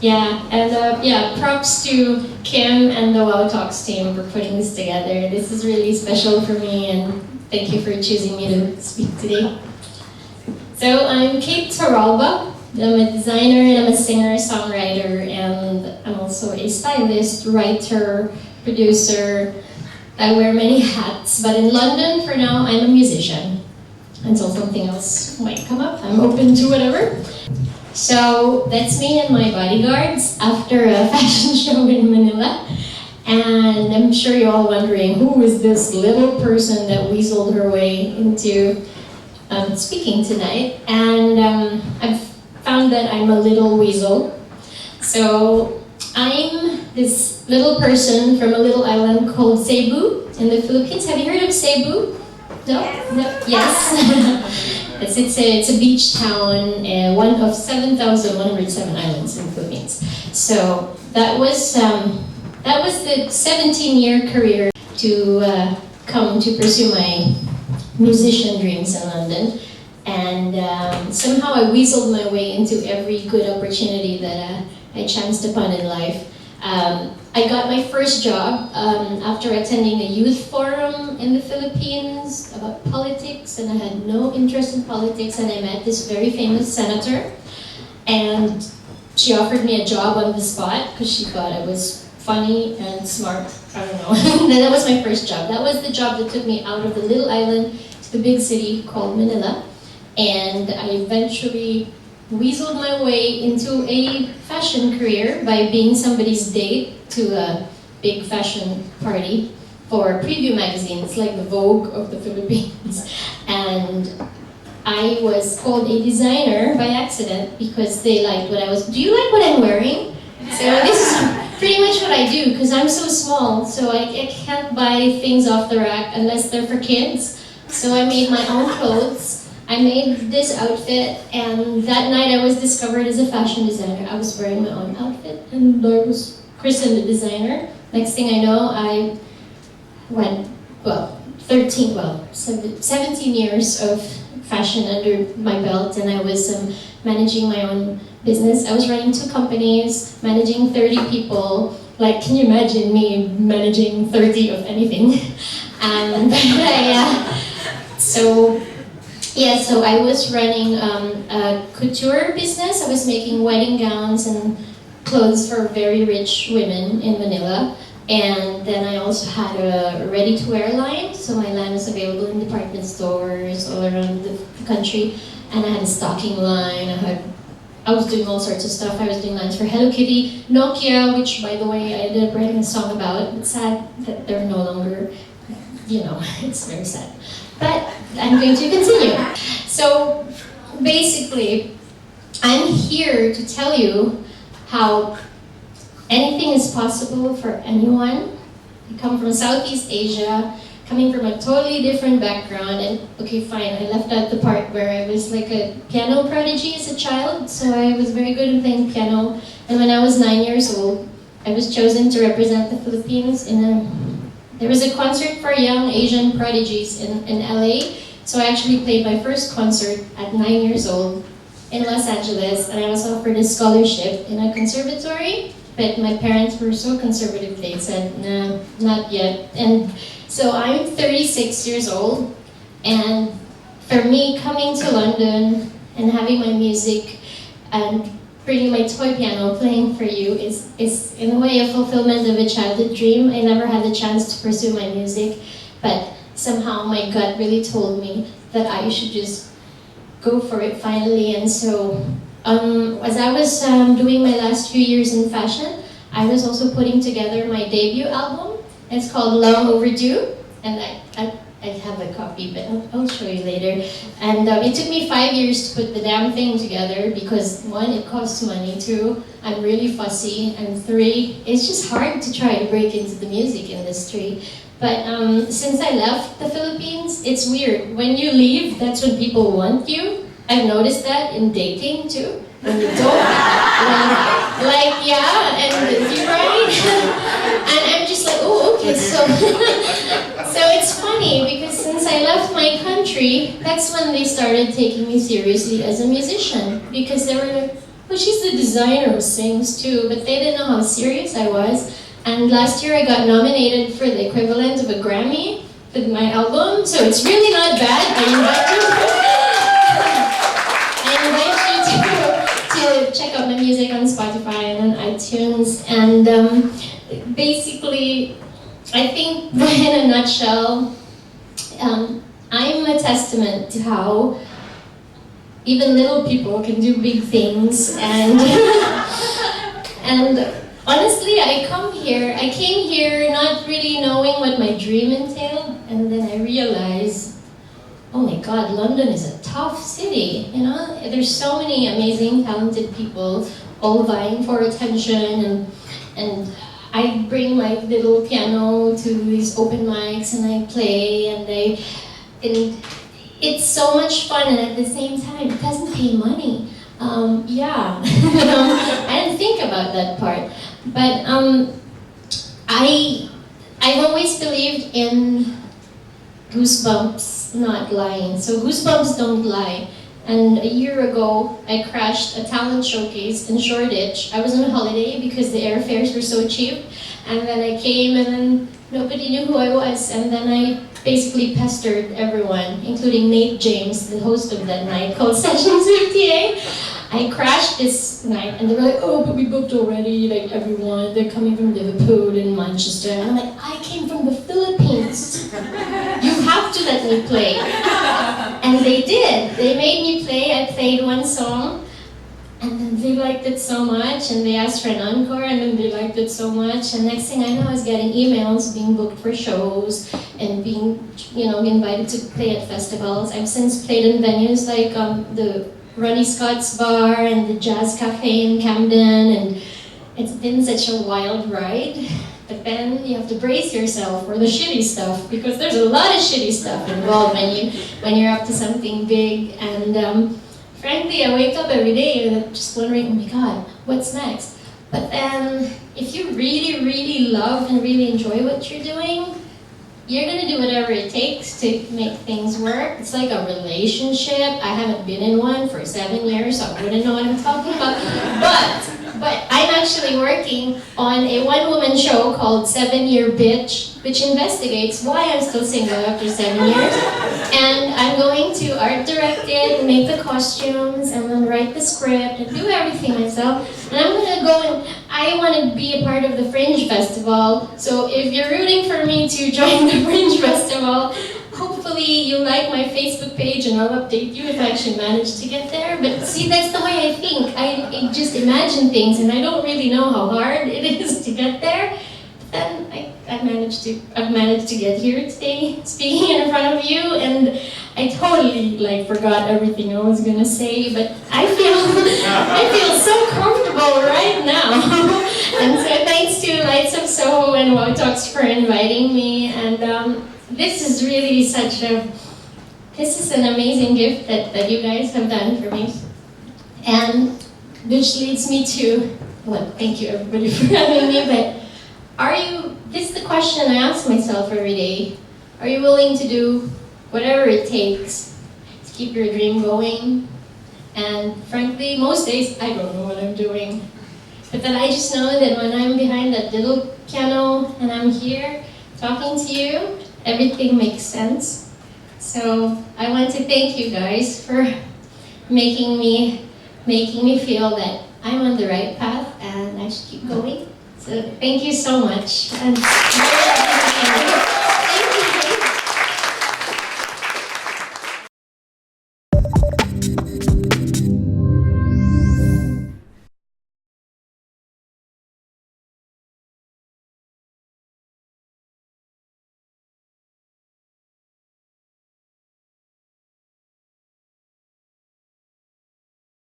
Yeah, and yeah, props to Kim and the Wow Talks team for putting this together. This is really special for me, and thank you for choosing me to speak today. So I'm Kate Torralba. I'm a designer and I'm a singer-songwriter, and I'm also a stylist, writer, producer. I wear many hats, but in London for now I'm a musician. Until something else might come up, I'm open to whatever. So that's me and my bodyguards after a fashion show in Manila. And I'm sure you're all wondering, who is this little person that weaseled her way into speaking tonight? And I've found that I'm a little weasel. So I'm this little person from a little island called Cebu in the Philippines. Have you heard of Cebu? No? No? Yes. It's a beach town, one of 7,107 islands in the Philippines. So that was the 17-year career to come to pursue my musician dreams in London. And somehow I weaseled my way into every good opportunity that I chanced upon in life. I got my first job after attending a youth forum in the Philippines about politics, and I had no interest in politics, and I met this very famous senator, and she offered me a job on the spot because she thought I was funny and smart. I don't know. And that was my first job. That was the job that took me out of the little island to the big city called Manila, and I eventually weaseled my way into a fashion career by being somebody's date to a big fashion party for preview magazines like the Vogue of the Philippines. And I was called a designer by accident because they liked what I was. Do you like what I'm wearing? So this is pretty much what I do because I'm so small, so I can't buy things off the rack unless they're for kids. So I made my own clothes. I made this outfit, and that night I was discovered as a fashion designer. I was wearing my own outfit, and I was christened a designer. Next thing I know, I went, 17 years of fashion under my belt, and I was managing my own business. I was running 2 companies, managing 30 people. Like, can you imagine me managing 30 of anything? So I was running a couture business. I was making wedding gowns and clothes for very rich women in Manila. And then I also had a ready-to-wear line. So my line was available in department stores all around the country. And I had a stocking line. I was doing all sorts of stuff. I was doing lines for Hello Kitty, Nokia, which, by the way, I ended up writing a song about. It's sad that they're no longer, it's very sad. But I'm going to continue. So basically, I'm here to tell you how anything is possible for anyone. I come from Southeast Asia, coming from a totally different background, and okay, fine, I left out the part where I was like a piano prodigy as a child, so I was very good at playing piano, and when I was 9 years old, I was chosen to represent the Philippines there was a concert for young Asian prodigies in LA, so I actually played my first concert at 9 years old in Los Angeles, and I was offered a scholarship in a conservatory, but my parents were so conservative, they said, nah, not yet. And so I'm 36 years old, and for me, coming to London and having my music and bringing my toy piano, playing for you, is in a way a fulfillment of a childhood dream. I never had the chance to pursue my music, but somehow my gut really told me that I should just go for it finally. And so as I was doing my last few years in fashion, I was also putting together my debut album. It's called Long Overdue, and I have a copy, but I'll show you later. And it took me 5 years to put the damn thing together because 1, it costs money, 2, I'm really fussy, and 3, it's just hard to try to break into the music industry. But since I left the Philippines, it's weird. When you leave, that's when people want you. I've noticed that in dating too. When you don't, and you're right. And I'm just like, oh, okay, so it's funny because since I left my country, that's when they started taking me seriously as a musician, because they were like, oh, she's the designer who sings too, but they didn't know how serious I was. And last year I got nominated for the equivalent of a Grammy with my album, so it's really not bad. I invite you to check out my music on Spotify and on iTunes. And basically, I think that in a nutshell, I'm a testament to how even little people can do big things, and and honestly, I came here not really knowing what my dream entailed, and then I realized, oh my God, London is a tough city, you know? There's so many amazing, talented people all vying for attention, and I bring my little piano to these open mics and I play, and it's so much fun, and at the same time, it doesn't pay money. Yeah, I didn't think about that part, but I've always believed in goosebumps not lying. So goosebumps don't lie. And a year ago, I crashed a talent showcase in Shoreditch. I was on holiday because the airfares were so cheap, and then I came and then nobody knew who I was, and then I basically pestered everyone, including Nate James, the host of that night called Sessions 58. I crashed this night, and they were like, oh, but we booked already, like everyone, they're coming from Liverpool and Manchester. And I'm like, I came from the Philippines. You have to let me play. And they did. They made me play. I played one song, and then they liked it so much, and they asked for an encore, and then they liked it so much. And next thing I know, I was getting emails, being booked for shows, and being, invited to play at festivals. I've since played in venues like the Ronnie Scott's Bar and the Jazz Cafe in Camden, and it's been such a wild ride. But then you have to brace yourself for the shitty stuff, because there's a lot of shitty stuff involved when you're up to something big. And frankly, I wake up every day just wondering, oh my God, what's next? But then, if you really, really love and really enjoy what you're doing, you're gonna do whatever it takes to make things work. It's like a relationship. I haven't been in one for 7 years, so I wouldn't know what I'm talking about. But I'm actually working on a one-woman show called 7 Year Bitch, which investigates why I'm still single after 7 years. And I'm going to art direct it, make the costumes, and then write the script, and do everything myself. And I'm gonna go and I want to be a part of the Fringe Festival. So if you're rooting for me to join the Fringe Festival, hopefully you'll like my Facebook page, and I'll update you if I actually manage to get there. But see, that's the way I think. I just imagine things, and I don't really know how hard it is to get there. Then I've managed to get here today, speaking in front of you, and I totally forgot everything I was gonna say, but I feel so comfortable right now. And so thanks to Lights of Soho and Wow Talks for inviting me, and this is really this is an amazing gift that you guys have done for me. And which leads me to, well, thank you everybody for having me, but this is the question I ask myself every day. Are you willing to do whatever it takes to keep your dream going? And frankly, most days I don't know what I'm doing. But then I just know that when I'm behind that little piano and I'm here talking to you, everything makes sense. So I want to thank you guys for making me feel that I'm on the right path and I should keep going. So thank you so much. And